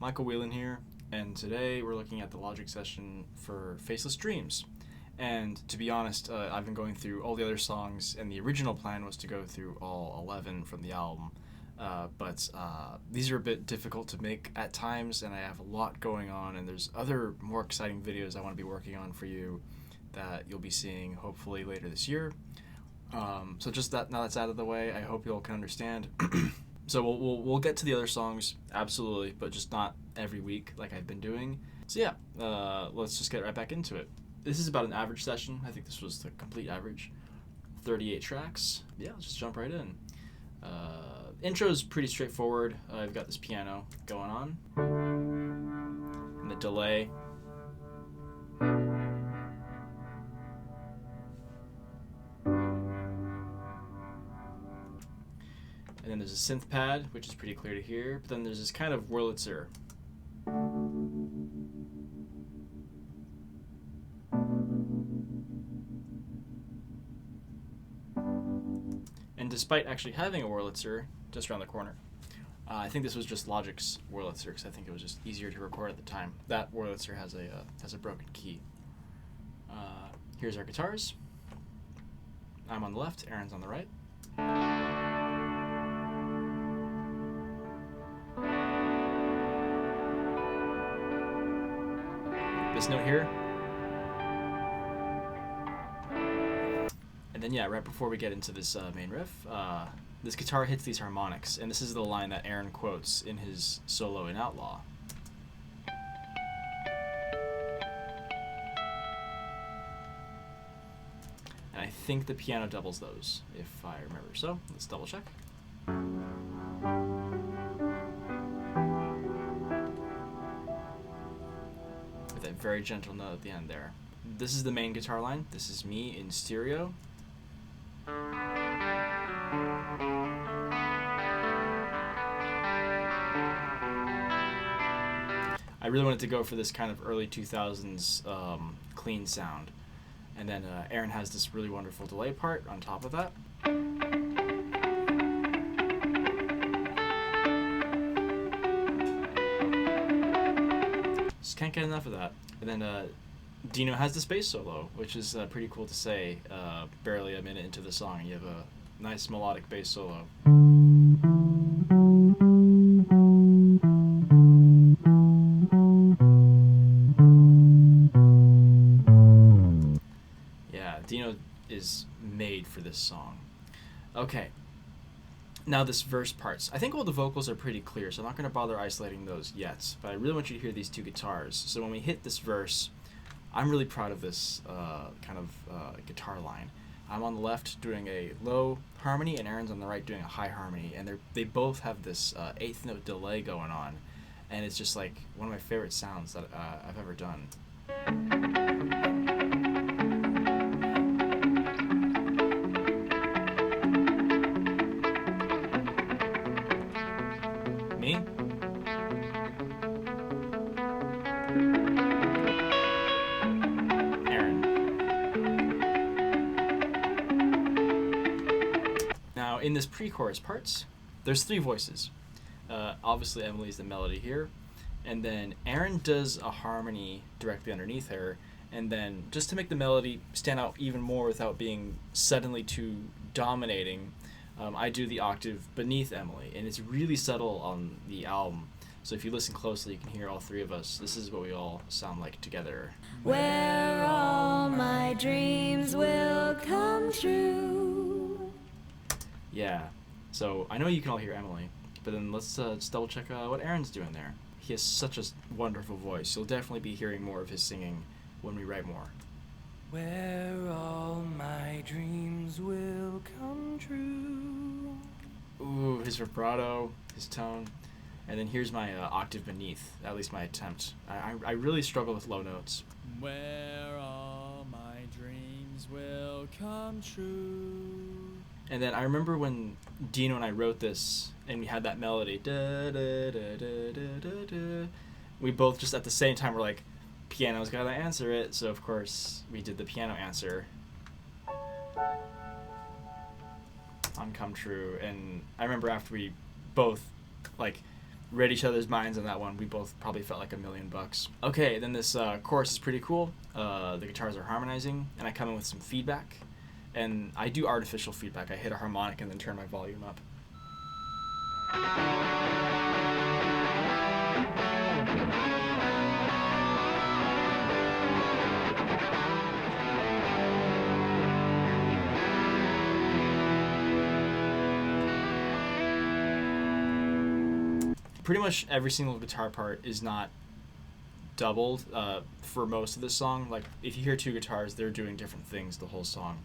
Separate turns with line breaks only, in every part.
Michael Whelan here, and today we're looking at the Logic session for Faceless Dreams. And to be honest, I've been going through all the other songs, and the original plan was to go through all 11 from the album. But these are a bit difficult to make at times, and I have a lot going on, and there's other more exciting videos I want to be working on for you that you'll be seeing hopefully later this year. So just that, now that's out of the way, I hope you all can understand. So we'll get to the other songs, absolutely, but just not every week like I've been doing. So yeah, let's just get right back into it. This is about an average session. I think this was the complete average. 38 tracks. Yeah, let's just jump right in. Intro is pretty straightforward. I've got this piano going on. And the delay. And then there's a synth pad, which is pretty clear to hear. But then there's this kind of Wurlitzer. And despite actually having a Wurlitzer just around the corner, I think this was just Logic's Wurlitzer because I think it was just easier to record at the time. That Wurlitzer has a broken key. Here's our guitars. I'm on the left, Aaron's on the right. This note here. And then yeah, right before we get into this main riff, this guitar hits these harmonics, and this is the line that Aaron quotes in his solo in Outlaw. And I think the piano doubles those, if I remember. So let's double check. With that very gentle note at the end there. This is the main guitar line. This is me in stereo. I really wanted to go for this kind of early 2000s clean sound. And then Aaron has this really wonderful delay part on top of that. Just can't get enough of that. And then Dino has the bass solo, which is pretty cool to say. Barely a minute into the song, and you have a nice melodic bass solo. Yeah, Dino is made for this song. Okay. Now this verse parts. I think all the vocals are pretty clear, so I'm not going to bother isolating those yet. But I really want you to hear these two guitars. So when we hit this verse, I'm really proud of this kind of guitar line. I'm on the left doing a low harmony, and Aaron's on the right doing a high harmony, and they both have this eighth note delay going on, and it's just like one of my favorite sounds that I've ever done. Me? In this pre-chorus parts, there's three voices. Obviously Emily's the melody here, and then Aaron does a harmony directly underneath her, and then just to make the melody stand out even more without being suddenly too dominating, I do the octave beneath Emily, and it's really subtle on the album. So if you listen closely, you can hear all three of us. This is what we all sound like together.
Where all my dreams will come true.
Yeah, so I know you can all hear Emily, but then let's just double check what Aaron's doing there. He has such a wonderful voice. You'll definitely be hearing more of his singing when we write more.
Where all my dreams will come true.
Ooh, his vibrato, his tone. And then here's my octave beneath, at least my attempt. I really struggle with low notes.
Where all my dreams will come true.
And then I remember when Dino and I wrote this, and we had that melody, da, da, da, da, da, da, da. We both just at the same time were like, piano's gotta answer it, so of course we did the piano answer on Come True. And I remember after we both like read each other's minds on that one. We both probably felt like $1,000,000. Okay, then this chorus is pretty cool. The guitars are harmonizing, and I come in with some feedback. And I do artificial feedback. I hit a harmonic and then turn my volume up. Pretty much every single guitar part is not doubled for most of the song. Like, if you hear two guitars, they're doing different things the whole song,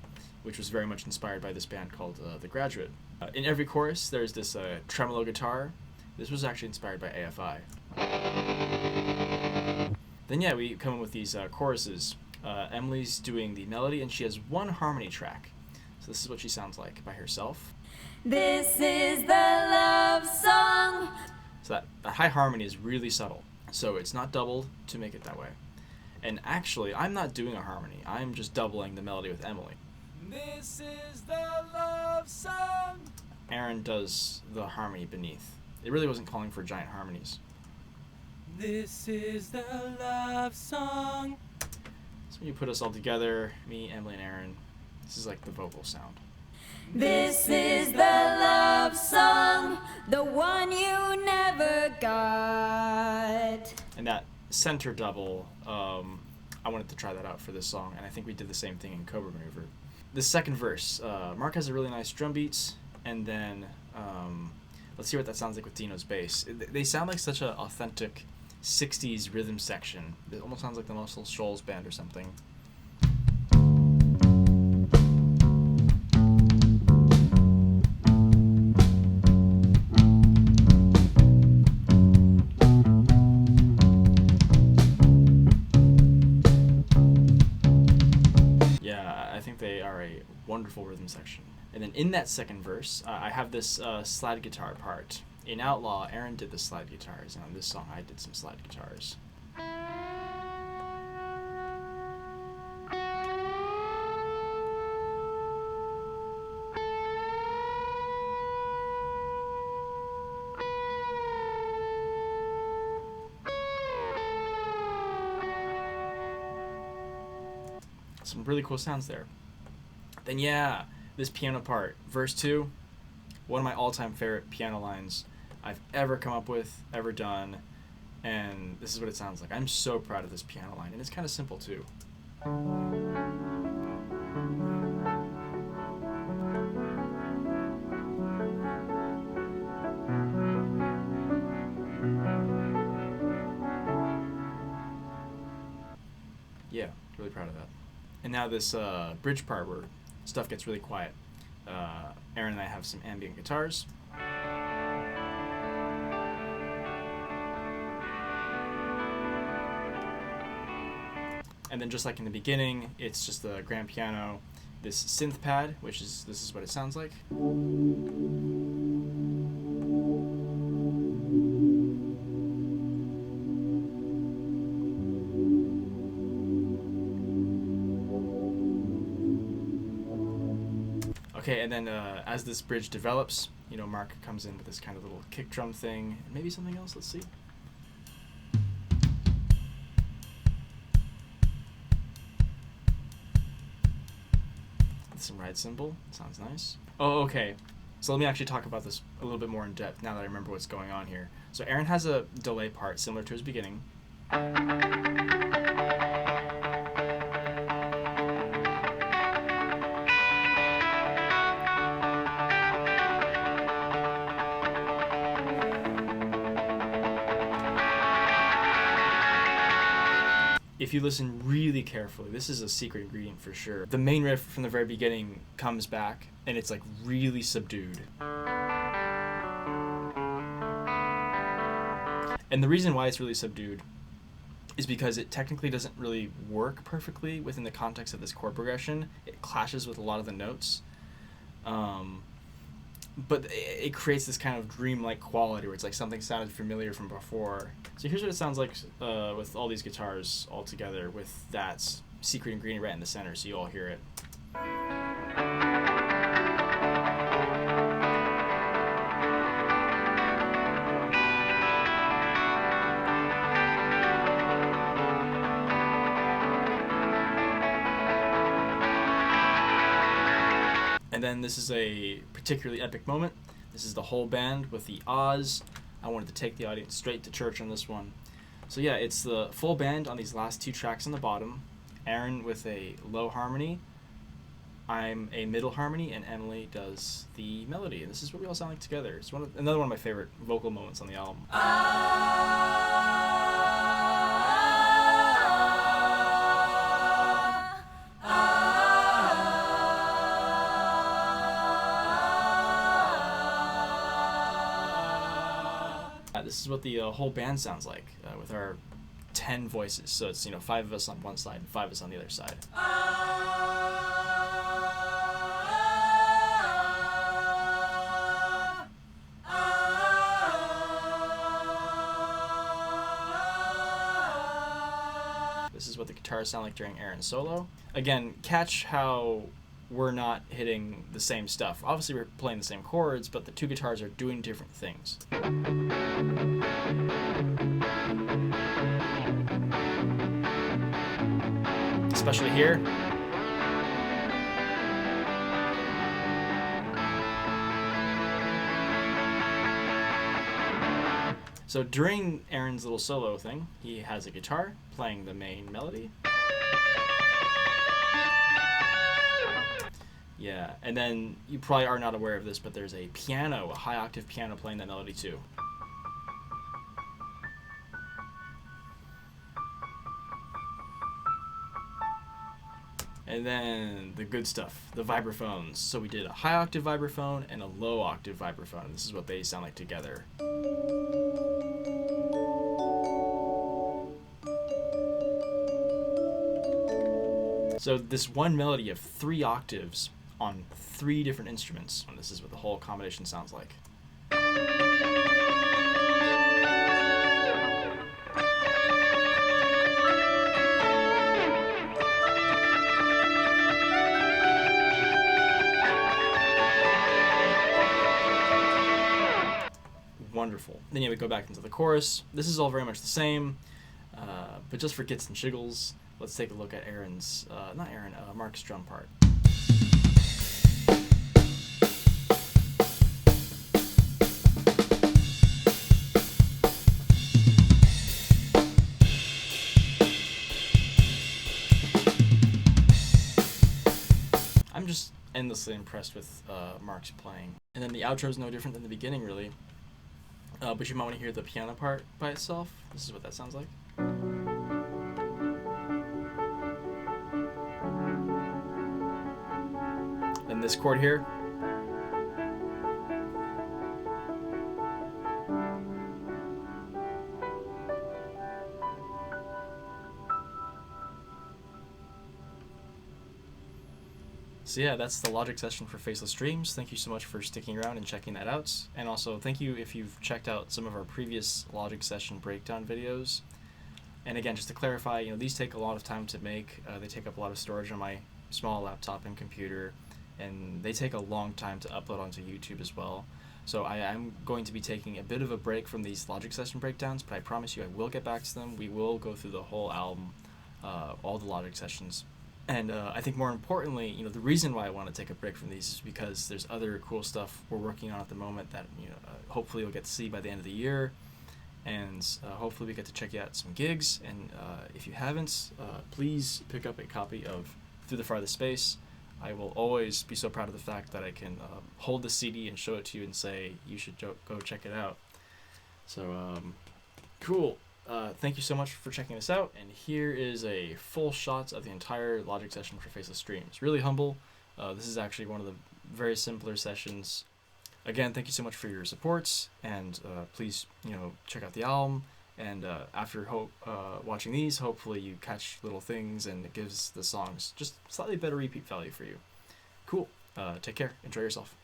which was very much inspired by this band called The Graduate. In every chorus, there's this tremolo guitar. This was actually inspired by AFI. Then yeah, we come in with these choruses. Emily's doing the melody, and she has one harmony track. So this is what she sounds like by herself.
This is the love song.
So that high harmony is really subtle. So it's not doubled to make it that way. And actually, I'm not doing a harmony. I'm just doubling the melody with Emily.
This is the love song.
Aaron does the harmony beneath. It really wasn't calling for giant harmonies.
This is the love song.
So when you put us all together, me, Emily, and Aaron, this is like the vocal sound.
This is the love song, the one you never got.
And that center double, I wanted to try that out for this song, and I think we did the same thing in Cobra Maneuver. The second verse, Mark has a really nice drum beats, and then let's hear what that sounds like with Dino's bass. They sound like such an authentic 60s rhythm section. It almost sounds like the Muscle Shoals band or something. They are a wonderful rhythm section. And then in that second verse, I have this slide guitar part. In Outlaw, Aaron did the slide guitars, and on this song, I did some slide guitars. Some really cool sounds there. Then yeah, this piano part, verse 2, one of my all-time favorite piano lines I've ever come up with, ever done, and this is what it sounds like. I'm so proud of this piano line, and it's kind of simple too. Yeah, really proud of that. And now this bridge part where stuff gets really quiet. Aaron and I have some ambient guitars. And then just like in the beginning, it's just the grand piano, this synth pad, this is what it sounds like. Okay, and then as this bridge develops, Mark comes in with this kind of little kick drum thing, and maybe something else. Let's see. Some ride cymbal. Sounds nice. Oh, okay. So let me actually talk about this a little bit more in depth now that I remember what's going on here. So Aaron has a delay part similar to his beginning. If you listen really carefully, this is a secret ingredient for sure. The main riff from the very beginning comes back, and it's like really subdued. And the reason why it's really subdued is because it technically doesn't really work perfectly within the context of this chord progression. It clashes with a lot of the notes. But it creates this kind of dreamlike quality where it's like something sounded familiar from before. So here's what it sounds like with all these guitars all together with that secret ingredient right in the center, so you all hear it. And then this is a particularly epic moment. This is the whole band with the Oz. I wanted to take the audience straight to church on this one. So yeah, it's the full band on these last 2 tracks on the bottom. Aaron with a low harmony, I'm a middle harmony, and Emily does the melody. And this is what we all sound like together. It's another one of my favorite vocal moments on the album. This is what the whole band sounds like with our 10 voices. So it's 5 of us on one side and 5 of us on the other side. This is what the guitars sound like during Aaron's solo. Again, catch how we're not hitting the same stuff. Obviously we're playing the same chords, but the 2 guitars are doing different things. Especially here. So during Aaron's little solo thing, he has a guitar playing the main melody. Yeah, and then you probably are not aware of this, but there's a piano, a high octave piano playing that melody too. And then the good stuff, the vibraphones. So we did a high octave vibraphone and a low octave vibraphone. This is what they sound like together. So this one melody of 3 octaves on 3 different instruments. And this is what the whole combination sounds like. Wonderful. Then we go back into the chorus. This is all very much the same, but just for gits and shiggles, let's take a look at Mark's drum part. I'm just endlessly impressed with Mark's playing. And then the outro is no different than the beginning, really. But you might want to hear the piano part by itself. This is what that sounds like. Then this chord here. So yeah, that's the Logic session for Faceless Dreams. Thank you so much for sticking around and checking that out. And also thank you if you've checked out some of our previous Logic session breakdown videos. And again, just to clarify, these take a lot of time to make. They take up a lot of storage on my small laptop and computer, and they take a long time to upload onto YouTube as well. So I am going to be taking a bit of a break from these Logic session breakdowns, but I promise you I will get back to them. We will go through the whole album, all the Logic sessions. And I think more importantly, the reason why I want to take a break from these is because there's other cool stuff we're working on at the moment that hopefully you'll get to see by the end of the year, and hopefully we get to check out some gigs. And if you haven't, please pick up a copy of Through the Farthest Space. I will always be so proud of the fact that I can hold the CD and show it to you and say you should go check it out. So cool. Thank you so much for checking this out, and here is a full shot of the entire Logic session for Faceless Dreams. Really humble. This is actually one of the very simpler sessions. Again, thank you so much for your support, and please, check out the album. And after watching these, hopefully you catch little things, and it gives the songs just slightly better repeat value for you. Cool. Take care. Enjoy yourself.